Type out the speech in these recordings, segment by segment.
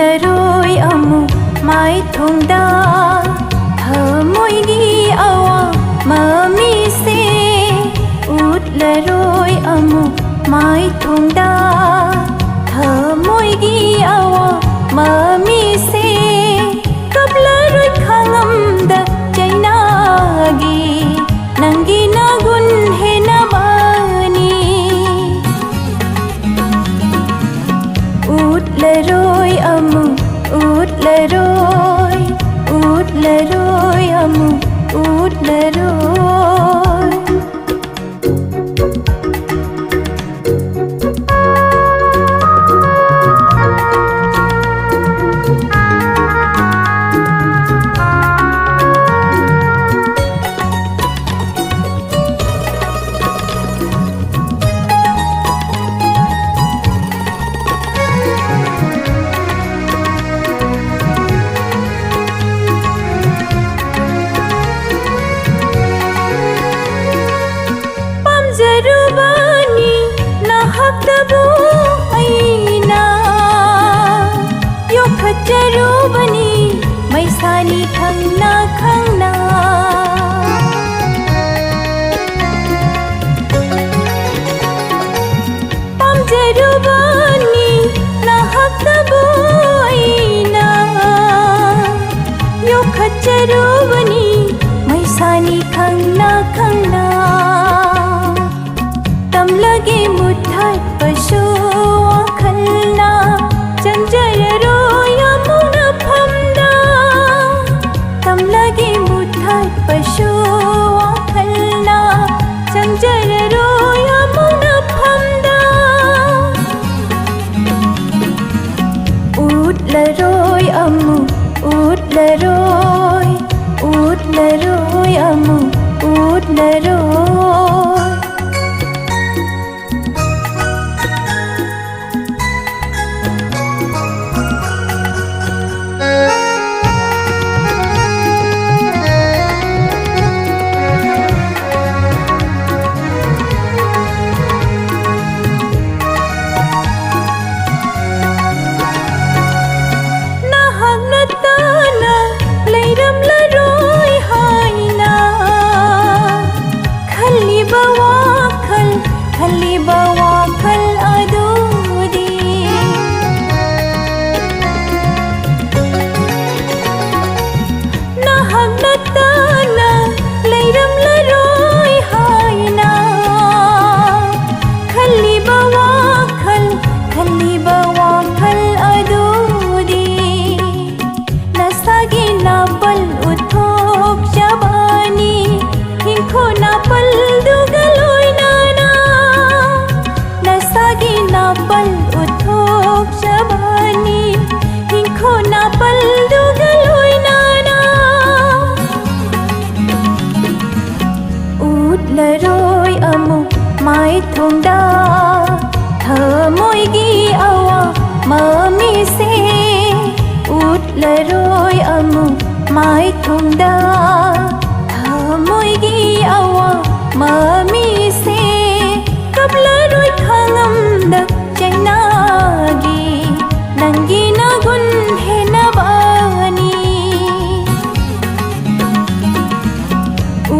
Utlaroi amu mai thongda thamoigi awa mami se Utlaroi amu mai thongda thamoigi awa mami se kaplaroi khangam da chainagi nangi nagun he nabani Utlaroi amu Utlaroi amu Utlaroi Jarubani nahaktabu aina yokhajarubani maisani khangna khangna Jarubani nahaktabu aina yokhajarubani maisani khangna khangna तम लगे मुठाई पशु खलना चंजर रोया मुना फमदा तम लगे मुठाई पशु खलना चंजर रोया मुना फमदा Utlaroi amu Utlaroi amu Utlaroi Utlaroi amu mai thongda thamoigi awa mami se Utlaroi amu mai thongda thamoigi awa mami se kaplaroi khangam da chainagi nangi nagun he nabani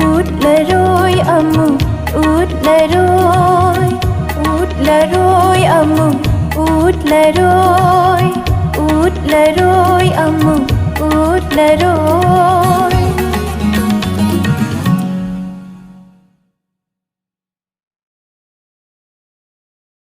Utlaroi amu Utlaroi amu Utlaroi amu Utlaroi